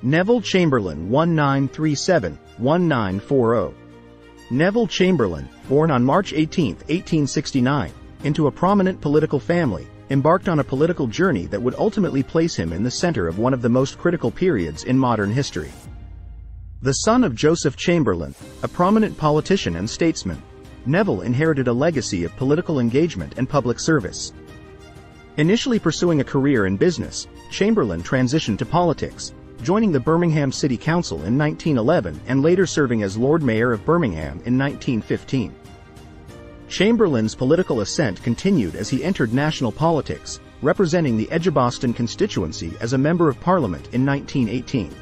Neville Chamberlain 1937-1940. Neville Chamberlain, born on March 18, 1869, into a prominent political family, embarked on a political journey that would ultimately place him in the center of one of the most critical periods in modern history. The son of Joseph Chamberlain, a prominent politician and statesman, Neville inherited a legacy of political engagement and public service. Initially pursuing a career in business, Chamberlain transitioned to politics, joining the Birmingham City Council in 1911 and later serving as Lord Mayor of Birmingham in 1915. Chamberlain's political ascent continued as he entered national politics, representing the Edgbaston constituency as a Member of Parliament in 1918.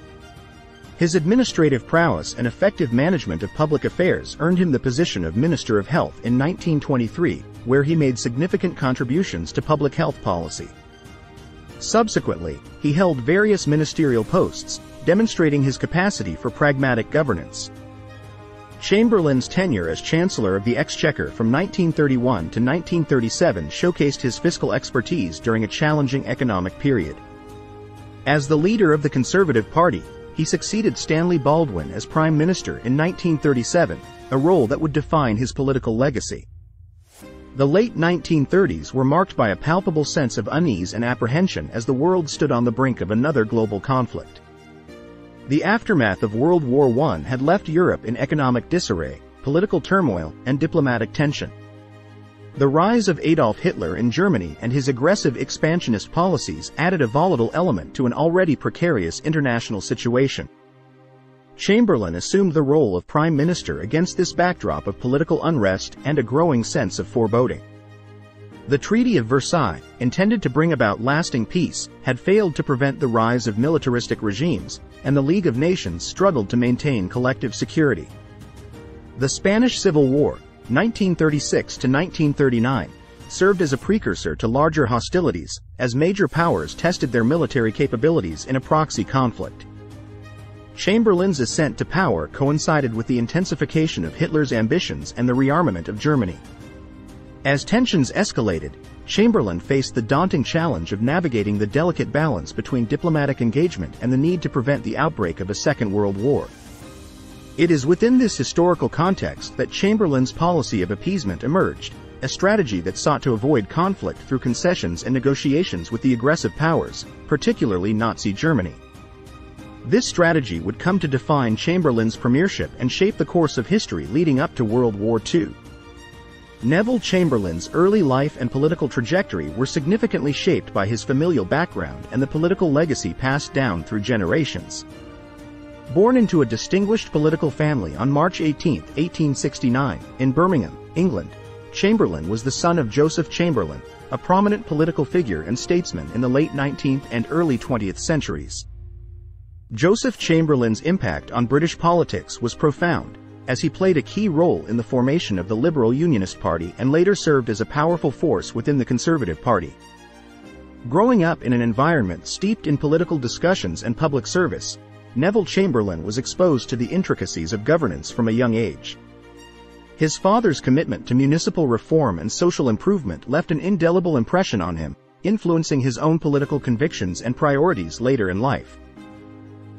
His administrative prowess and effective management of public affairs earned him the position of Minister of Health in 1923, where he made significant contributions to public health policy. Subsequently, he held various ministerial posts, demonstrating his capacity for pragmatic governance. Chamberlain's tenure as Chancellor of the Exchequer from 1931 to 1937 showcased his fiscal expertise during a challenging economic period. As the leader of the Conservative Party, he succeeded Stanley Baldwin as Prime Minister in 1937, a role that would define his political legacy. The late 1930s were marked by a palpable sense of unease and apprehension as the world stood on the brink of another global conflict. The aftermath of World War I had left Europe in economic disarray, political turmoil, and diplomatic tension. The rise of Adolf Hitler in Germany and his aggressive expansionist policies added a volatile element to an already precarious international situation. Chamberlain assumed the role of Prime Minister against this backdrop of political unrest and a growing sense of foreboding. The Treaty of Versailles, intended to bring about lasting peace, had failed to prevent the rise of militaristic regimes, and the League of Nations struggled to maintain collective security. The Spanish Civil War, 1936 to 1939, served as a precursor to larger hostilities, as major powers tested their military capabilities in a proxy conflict. Chamberlain's ascent to power coincided with the intensification of Hitler's ambitions and the rearmament of Germany. As tensions escalated, Chamberlain faced the daunting challenge of navigating the delicate balance between diplomatic engagement and the need to prevent the outbreak of a Second World War. It is within this historical context that Chamberlain's policy of appeasement emerged, a strategy that sought to avoid conflict through concessions and negotiations with the aggressive powers, particularly Nazi Germany. This strategy would come to define Chamberlain's premiership and shape the course of history leading up to World War II. Neville Chamberlain's early life and political trajectory were significantly shaped by his familial background and the political legacy passed down through generations. Born into a distinguished political family on March 18, 1869, in Birmingham, England, Chamberlain was the son of Joseph Chamberlain, a prominent political figure and statesman in the late 19th and early 20th centuries. Joseph Chamberlain's impact on British politics was profound, as he played a key role in the formation of the Liberal Unionist Party and later served as a powerful force within the Conservative Party. Growing up in an environment steeped in political discussions and public service, Neville Chamberlain was exposed to the intricacies of governance from a young age. His father's commitment to municipal reform and social improvement left an indelible impression on him, influencing his own political convictions and priorities later in life.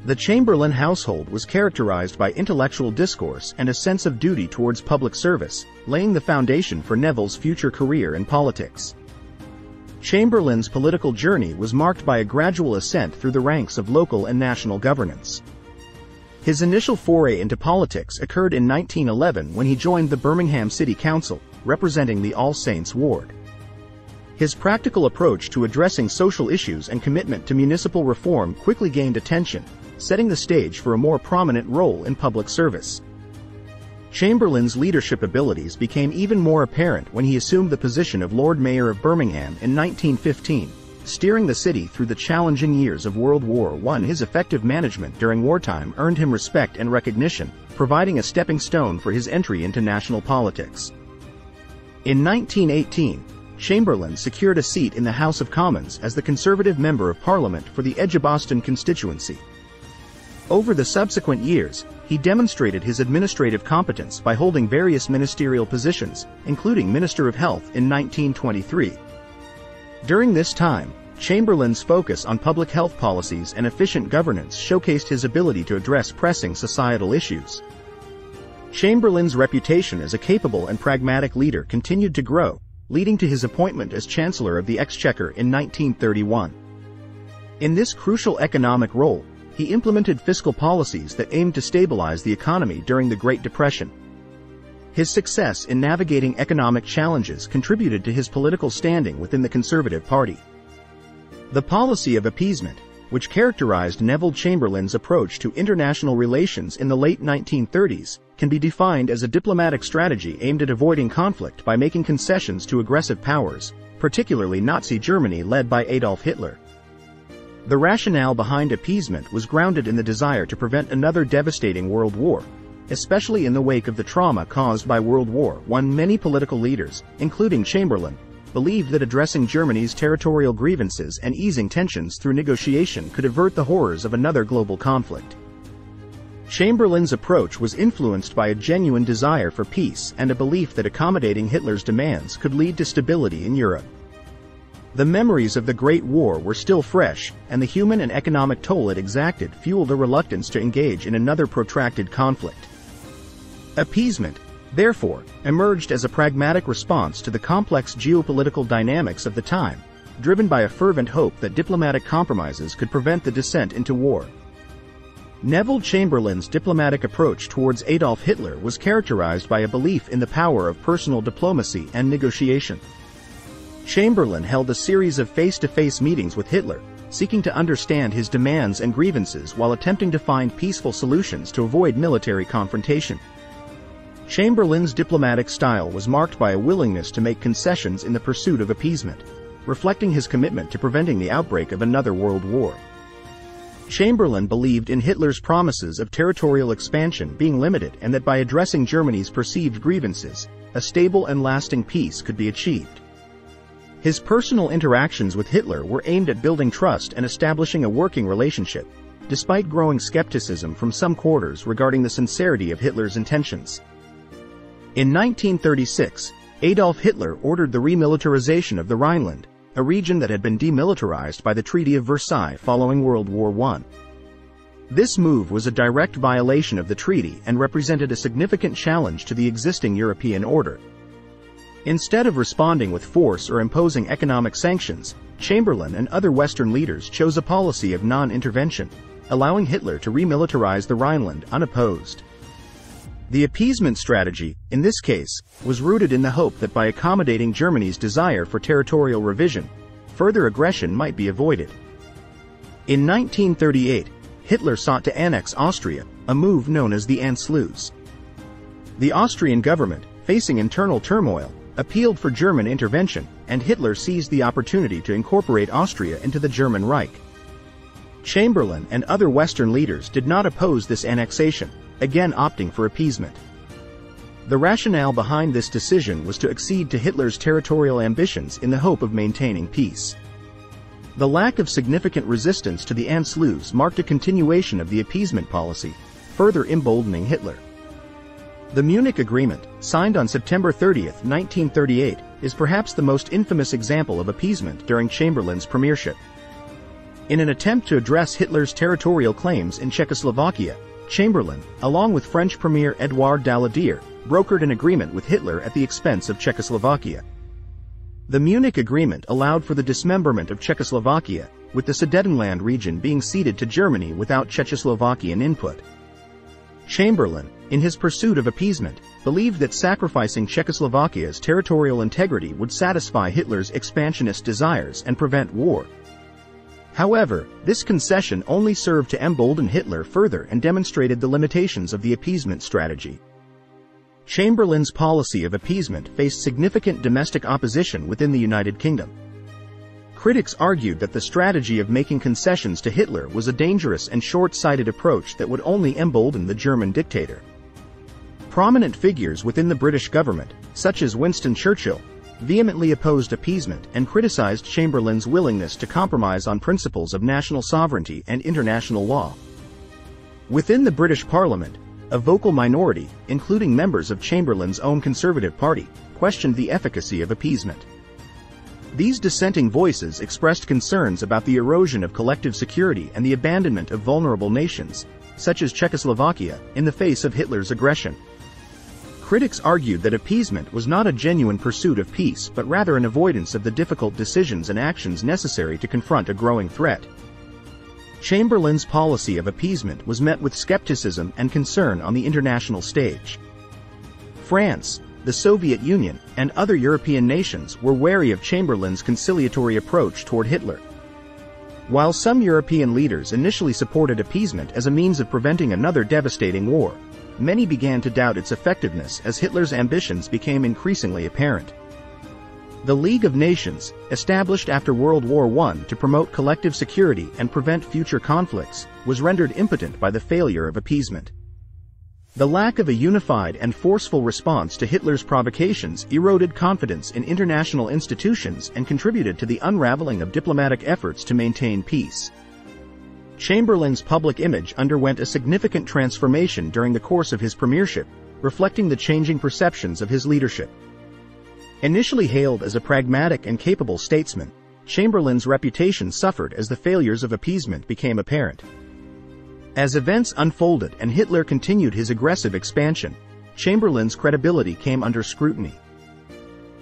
The Chamberlain household was characterized by intellectual discourse and a sense of duty towards public service, laying the foundation for Neville's future career in politics. Chamberlain's political journey was marked by a gradual ascent through the ranks of local and national governance. His initial foray into politics occurred in 1911 when he joined the Birmingham City Council, representing the All Saints ward. His practical approach to addressing social issues and commitment to municipal reform quickly gained attention, setting the stage for a more prominent role in public service. Chamberlain's leadership abilities became even more apparent when he assumed the position of Lord Mayor of Birmingham in 1915, steering the city through the challenging years of World War I. His effective management during wartime earned him respect and recognition, providing a stepping stone for his entry into national politics. In 1918, Chamberlain secured a seat in the House of Commons as the Conservative Member of Parliament for the Edgbaston constituency. Over the subsequent years, he demonstrated his administrative competence by holding various ministerial positions, including Minister of Health in 1923. During this time, Chamberlain's focus on public health policies and efficient governance showcased his ability to address pressing societal issues. Chamberlain's reputation as a capable and pragmatic leader continued to grow, leading to his appointment as Chancellor of the Exchequer in 1931. In this crucial economic role, he implemented fiscal policies that aimed to stabilize the economy during the Great Depression. His success in navigating economic challenges contributed to his political standing within the Conservative Party. The policy of appeasement, which characterized Neville Chamberlain's approach to international relations in the late 1930s, can be defined as a diplomatic strategy aimed at avoiding conflict by making concessions to aggressive powers, particularly Nazi Germany led by Adolf Hitler. The rationale behind appeasement was grounded in the desire to prevent another devastating world war, especially in the wake of the trauma caused by World War I. Many political leaders, including Chamberlain, believed that addressing Germany's territorial grievances and easing tensions through negotiation could avert the horrors of another global conflict. Chamberlain's approach was influenced by a genuine desire for peace and a belief that accommodating Hitler's demands could lead to stability in Europe. The memories of the Great War were still fresh, and the human and economic toll it exacted fueled a reluctance to engage in another protracted conflict. Appeasement, therefore, emerged as a pragmatic response to the complex geopolitical dynamics of the time, driven by a fervent hope that diplomatic compromises could prevent the descent into war. Neville Chamberlain's diplomatic approach towards Adolf Hitler was characterized by a belief in the power of personal diplomacy and negotiation. Chamberlain held a series of face-to-face meetings with Hitler, seeking to understand his demands and grievances while attempting to find peaceful solutions to avoid military confrontation. Chamberlain's diplomatic style was marked by a willingness to make concessions in the pursuit of appeasement, reflecting his commitment to preventing the outbreak of another world war. Chamberlain believed in Hitler's promises of territorial expansion being limited and that by addressing Germany's perceived grievances, a stable and lasting peace could be achieved. His personal interactions with Hitler were aimed at building trust and establishing a working relationship, despite growing skepticism from some quarters regarding the sincerity of Hitler's intentions. In 1936, Adolf Hitler ordered the remilitarization of the Rhineland, a region that had been demilitarized by the Treaty of Versailles following World War I. This move was a direct violation of the treaty and represented a significant challenge to the existing European order. Instead of responding with force or imposing economic sanctions, Chamberlain and other Western leaders chose a policy of non-intervention, allowing Hitler to remilitarize the Rhineland unopposed. The appeasement strategy, in this case, was rooted in the hope that by accommodating Germany's desire for territorial revision, further aggression might be avoided. In 1938, Hitler sought to annex Austria, a move known as the Anschluss. The Austrian government, facing internal turmoil, appealed for German intervention, and Hitler seized the opportunity to incorporate Austria into the German Reich. Chamberlain and other Western leaders did not oppose this annexation, again opting for appeasement. The rationale behind this decision was to accede to Hitler's territorial ambitions in the hope of maintaining peace. The lack of significant resistance to the Anschluss marked a continuation of the appeasement policy, further emboldening Hitler. The Munich Agreement, signed on September 30, 1938, is perhaps the most infamous example of appeasement during Chamberlain's premiership. In an attempt to address Hitler's territorial claims in Czechoslovakia, Chamberlain, along with French Premier Édouard Daladier, brokered an agreement with Hitler at the expense of Czechoslovakia. The Munich Agreement allowed for the dismemberment of Czechoslovakia, with the Sudetenland region being ceded to Germany without Czechoslovakian input. Chamberlain, in his pursuit of appeasement, believed that sacrificing Czechoslovakia's territorial integrity would satisfy Hitler's expansionist desires and prevent war. However, this concession only served to embolden Hitler further and demonstrated the limitations of the appeasement strategy. Chamberlain's policy of appeasement faced significant domestic opposition within the United Kingdom. Critics argued that the strategy of making concessions to Hitler was a dangerous and short-sighted approach that would only embolden the German dictator. Prominent figures within the British government, such as Winston Churchill, vehemently opposed appeasement and criticized Chamberlain's willingness to compromise on principles of national sovereignty and international law. Within the British Parliament, a vocal minority, including members of Chamberlain's own Conservative Party, questioned the efficacy of appeasement. These dissenting voices expressed concerns about the erosion of collective security and the abandonment of vulnerable nations, such as Czechoslovakia, in the face of Hitler's aggression. Critics argued that appeasement was not a genuine pursuit of peace but rather an avoidance of the difficult decisions and actions necessary to confront a growing threat. Chamberlain's policy of appeasement was met with skepticism and concern on the international stage. France, the Soviet Union, and other European nations were wary of Chamberlain's conciliatory approach toward Hitler. While some European leaders initially supported appeasement as a means of preventing another devastating war, many began to doubt its effectiveness as Hitler's ambitions became increasingly apparent. The League of Nations, established after World War I to promote collective security and prevent future conflicts, was rendered impotent by the failure of appeasement. The lack of a unified and forceful response to Hitler's provocations eroded confidence in international institutions and contributed to the unraveling of diplomatic efforts to maintain peace. Chamberlain's public image underwent a significant transformation during the course of his premiership, reflecting the changing perceptions of his leadership. Initially hailed as a pragmatic and capable statesman, Chamberlain's reputation suffered as the failures of appeasement became apparent. As events unfolded and Hitler continued his aggressive expansion, Chamberlain's credibility came under scrutiny.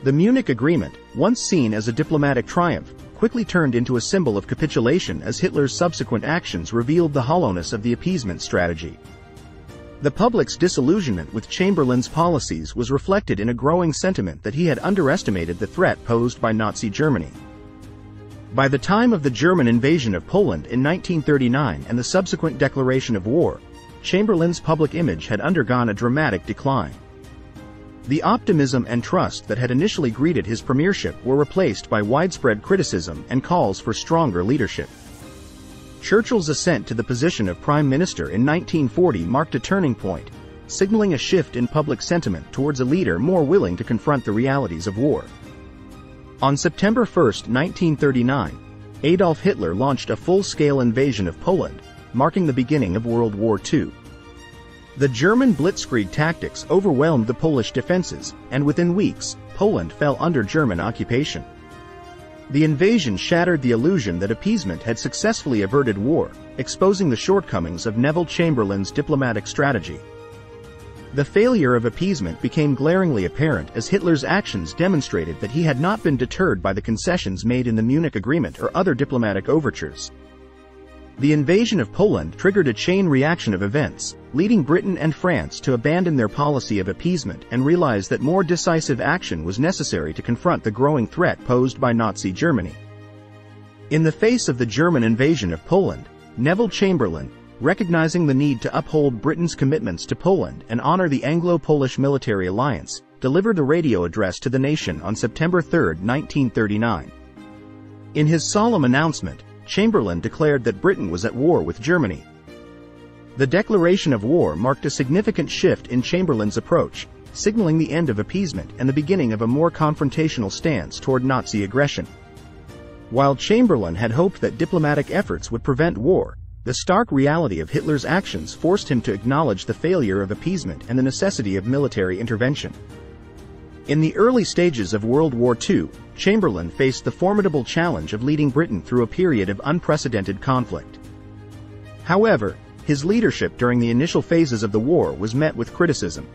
The Munich Agreement, once seen as a diplomatic triumph, quickly turned into a symbol of capitulation as Hitler's subsequent actions revealed the hollowness of the appeasement strategy. The public's disillusionment with Chamberlain's policies was reflected in a growing sentiment that he had underestimated the threat posed by Nazi Germany. By the time of the German invasion of Poland in 1939 and the subsequent declaration of war, Chamberlain's public image had undergone a dramatic decline. The optimism and trust that had initially greeted his premiership were replaced by widespread criticism and calls for stronger leadership. Churchill's ascent to the position of Prime Minister in 1940 marked a turning point, signaling a shift in public sentiment towards a leader more willing to confront the realities of war. On September 1, 1939, Adolf Hitler launched a full-scale invasion of Poland, marking the beginning of World War II. The German blitzkrieg tactics overwhelmed the Polish defenses, and within weeks, Poland fell under German occupation. The invasion shattered the illusion that appeasement had successfully averted war, exposing the shortcomings of Neville Chamberlain's diplomatic strategy. The failure of appeasement became glaringly apparent as Hitler's actions demonstrated that he had not been deterred by the concessions made in the Munich Agreement or other diplomatic overtures. The invasion of Poland triggered a chain reaction of events, leading Britain and France to abandon their policy of appeasement and realize that more decisive action was necessary to confront the growing threat posed by Nazi Germany. In the face of the German invasion of Poland, Neville Chamberlain, recognizing the need to uphold Britain's commitments to Poland and honor the Anglo-Polish military alliance, delivered a radio address to the nation on September 3, 1939. In his solemn announcement, Chamberlain declared that Britain was at war with Germany. The declaration of war marked a significant shift in Chamberlain's approach, signaling the end of appeasement and the beginning of a more confrontational stance toward Nazi aggression. While Chamberlain had hoped that diplomatic efforts would prevent war, the stark reality of Hitler's actions forced him to acknowledge the failure of appeasement and the necessity of military intervention. In the early stages of World War II, Chamberlain faced the formidable challenge of leading Britain through a period of unprecedented conflict. However, his leadership during the initial phases of the war was met with criticism.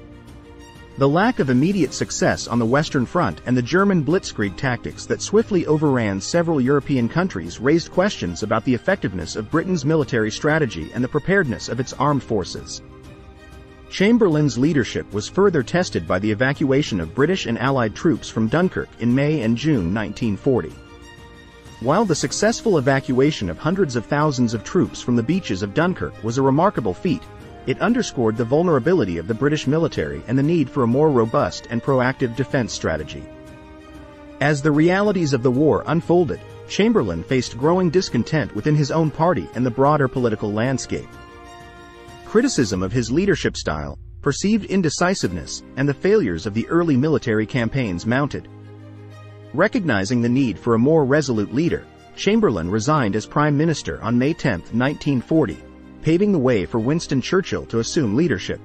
The lack of immediate success on the Western Front and the German blitzkrieg tactics that swiftly overran several European countries raised questions about the effectiveness of Britain's military strategy and the preparedness of its armed forces. Chamberlain's leadership was further tested by the evacuation of British and Allied troops from Dunkirk in May and June 1940. While the successful evacuation of hundreds of thousands of troops from the beaches of Dunkirk was a remarkable feat, it underscored the vulnerability of the British military and the need for a more robust and proactive defense strategy. As the realities of the war unfolded, Chamberlain faced growing discontent within his own party and the broader political landscape. Criticism of his leadership style, perceived indecisiveness, and the failures of the early military campaigns mounted. Recognizing the need for a more resolute leader, Chamberlain resigned as Prime Minister on May 10, 1940, paving the way for Winston Churchill to assume leadership.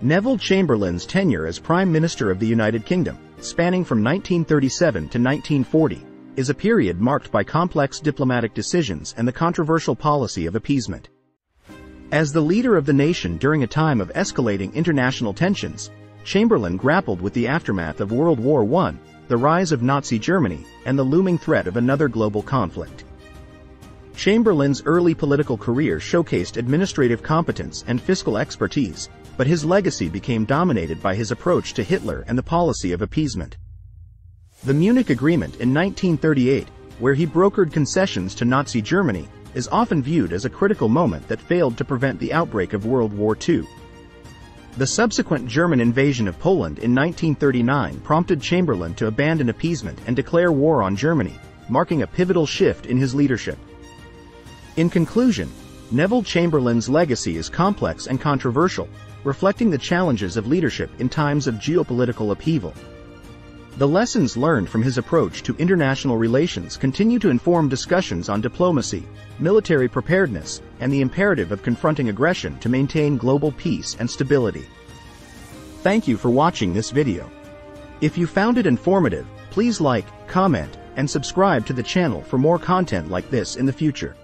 Neville Chamberlain's tenure as Prime Minister of the United Kingdom, spanning from 1937 to 1940, is a period marked by complex diplomatic decisions and the controversial policy of appeasement. As the leader of the nation during a time of escalating international tensions, Chamberlain grappled with the aftermath of World War I, the rise of Nazi Germany, and the looming threat of another global conflict. Chamberlain's early political career showcased administrative competence and fiscal expertise, but his legacy became dominated by his approach to Hitler and the policy of appeasement. The Munich Agreement in 1938, where he brokered concessions to Nazi Germany, is often viewed as a critical moment that failed to prevent the outbreak of World War II. The subsequent German invasion of Poland in 1939 prompted Chamberlain to abandon appeasement and declare war on Germany, marking a pivotal shift in his leadership. In conclusion, Neville Chamberlain's legacy is complex and controversial, reflecting the challenges of leadership in times of geopolitical upheaval. The lessons learned from his approach to international relations continue to inform discussions on diplomacy, military preparedness, and the imperative of confronting aggression to maintain global peace and stability. Thank you for watching this video. If you found it informative, please like, comment, and subscribe to the channel for more content like this in the future.